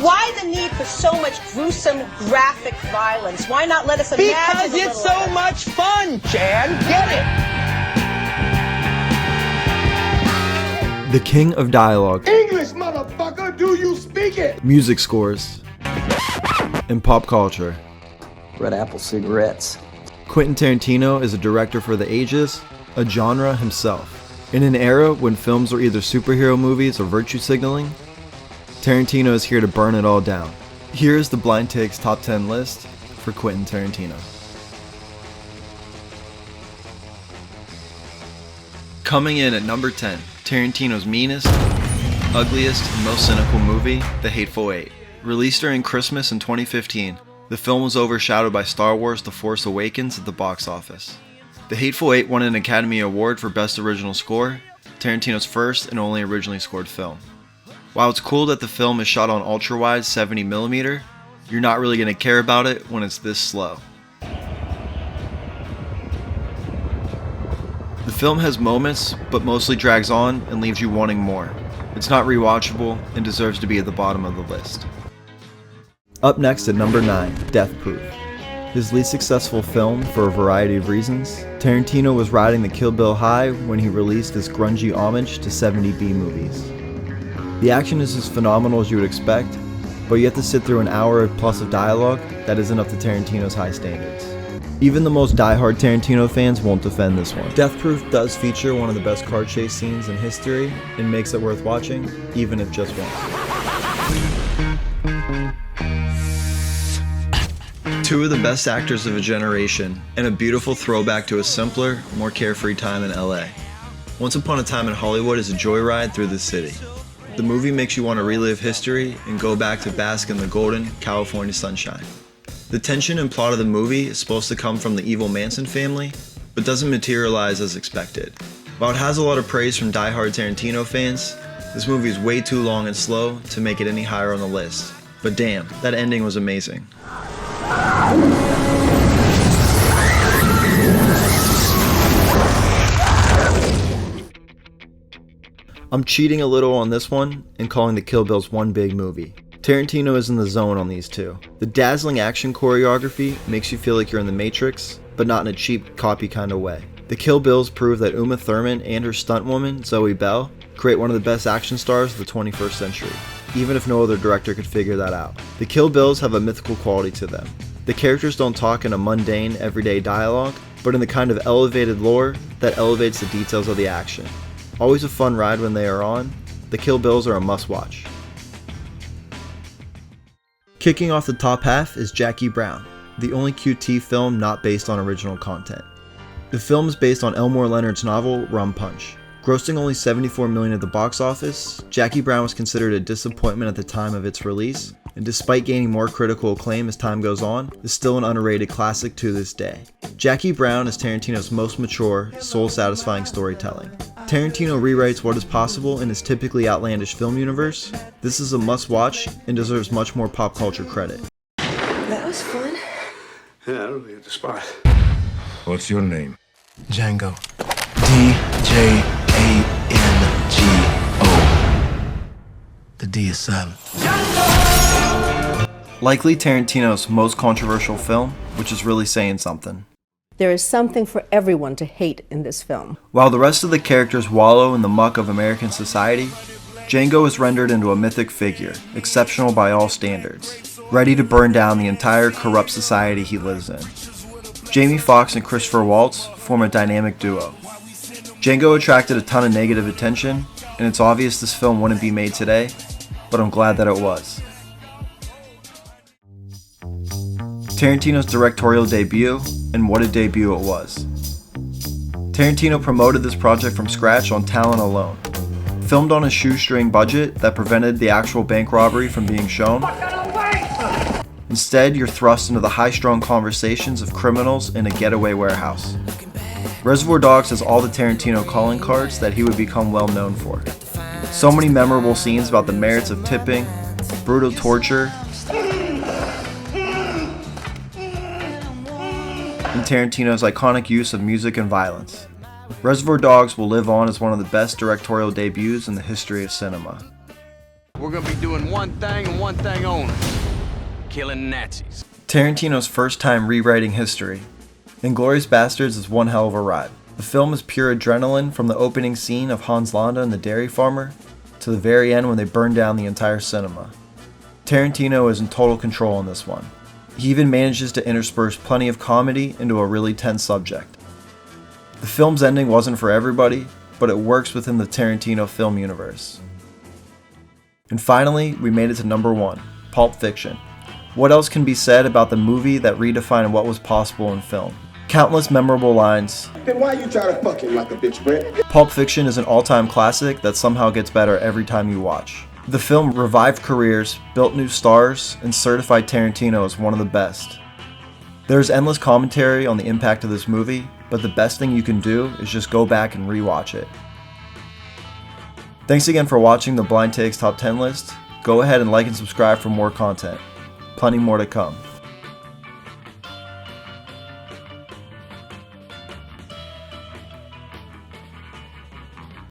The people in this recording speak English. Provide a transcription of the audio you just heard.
Why the need for so much gruesome, graphic violence? Why not let us imagine? Because it's so much fun, Jan. Get it? The king of dialogue. English, motherfucker, do you speak it? Music scores. And pop culture. Red Apple cigarettes. Quentin Tarantino is a director for the ages, a genre himself. In an era when films were either superhero movies or virtue signaling, Tarantino is here to burn it all down. Here's the Blind Takes Top 10 list for Quentin Tarantino. Coming in at number 10, Tarantino's meanest, ugliest, and most cynical movie, The Hateful Eight. Released during Christmas in 2015, the film was overshadowed by Star Wars The Force Awakens at the box office. The Hateful Eight won an Academy Award for Best Original Score, Tarantino's first and only originally scored film. While it's cool that the film is shot on ultra-wide 70mm, you're not really going to care about it when it's this slow. The film has moments, but mostly drags on and leaves you wanting more. It's not rewatchable and deserves to be at the bottom of the list. Up next at number 9, Death Proof. His least successful film for a variety of reasons, Tarantino was riding the Kill Bill high when he released this grungy homage to 70s B movies. The action is as phenomenal as you would expect, but you have to sit through an hour plus of dialogue that isn't up to Tarantino's high standards. Even the most die-hard Tarantino fans won't defend this one. Death Proof does feature one of the best car chase scenes in history and makes it worth watching, even if just once. Two of the best actors of a generation, and a beautiful throwback to a simpler, more carefree time in LA. Once Upon a Time in Hollywood is a joyride through the city. The movie makes you want to relive history and go back to bask in the golden California sunshine. The tension and plot of the movie is supposed to come from the evil Manson family, but doesn't materialize as expected. While it has a lot of praise from die-hard Tarantino fans, this movie is way too long and slow to make it any higher on the list. But damn, that ending was amazing. I'm cheating a little on this one and calling the Kill Bills one big movie. Tarantino is in the zone on these two. The dazzling action choreography makes you feel like you're in the Matrix, but not in a cheap copy kind of way. The Kill Bills prove that Uma Thurman and her stunt woman, Zoe Bell, create one of the best action stars of the 21st century, even if no other director could figure that out. The Kill Bills have a mythical quality to them. The characters don't talk in a mundane, everyday dialogue, but in the kind of elevated lore that elevates the details of the action. Always a fun ride when they are on, the Kill Bills are a must-watch. Kicking off the top half is Jackie Brown, the only QT film not based on original content. The film is based on Elmore Leonard's novel Rum Punch. Grossing only $74 million at the box office, Jackie Brown was considered a disappointment at the time of its release, and despite gaining more critical acclaim as time goes on, is still an underrated classic to this day. Jackie Brown is Tarantino's most mature, soul-satisfying storytelling. Tarantino rewrites what is possible in his typically outlandish film universe. This is a must-watch and deserves much more pop culture credit. That was fun. Yeah, I don't get the spot. What's your name? Django. D-J-A-N-G-O. The D is silent. Likely Tarantino's most controversial film, which is really saying something. There is something for everyone to hate in this film. While the rest of the characters wallow in the muck of American society, Django is rendered into a mythic figure, exceptional by all standards, ready to burn down the entire corrupt society he lives in. Jamie Foxx and Christopher Waltz form a dynamic duo. Django attracted a ton of negative attention, and it's obvious this film wouldn't be made today, but I'm glad that it was. Tarantino's directorial debut, and what a debut it was. Tarantino promoted this project from scratch on talent alone. Filmed on a shoestring budget that prevented the actual bank robbery from being shown. Instead, you're thrust into the high-strung conversations of criminals in a getaway warehouse. Reservoir Dogs has all the Tarantino calling cards that he would become well known for. So many memorable scenes about the merits of tipping, brutal torture, and Tarantino's iconic use of music and violence. Reservoir Dogs will live on as one of the best directorial debuts in the history of cinema. we're gonna be doing one thing and one thing only. Killing Nazis. Tarantino's first time rewriting history. Inglorious Bastards is one hell of a ride. The film is pure adrenaline from the opening scene of Hans Landa and the dairy farmer to the very end when they burn down the entire cinema. Tarantino is in total control in this one. He even manages to intersperse plenty of comedy into a really tense subject. The film's ending wasn't for everybody, but it works within the Tarantino film universe. And finally, we made it to number 1, Pulp Fiction. What else can be said about the movie that redefined what was possible in film? Countless memorable lines. Then why you try to fuck him like a bitch, Brett? Pulp Fiction is an all-time classic that somehow gets better every time you watch. The film revived careers, built new stars, and certified Tarantino as one of the best. There's endless commentary on the impact of this movie, but the best thing you can do is just go back and rewatch it. Thanks again for watching the Blind Takes Top 10 list. Go ahead and like and subscribe for more content. Plenty more to come.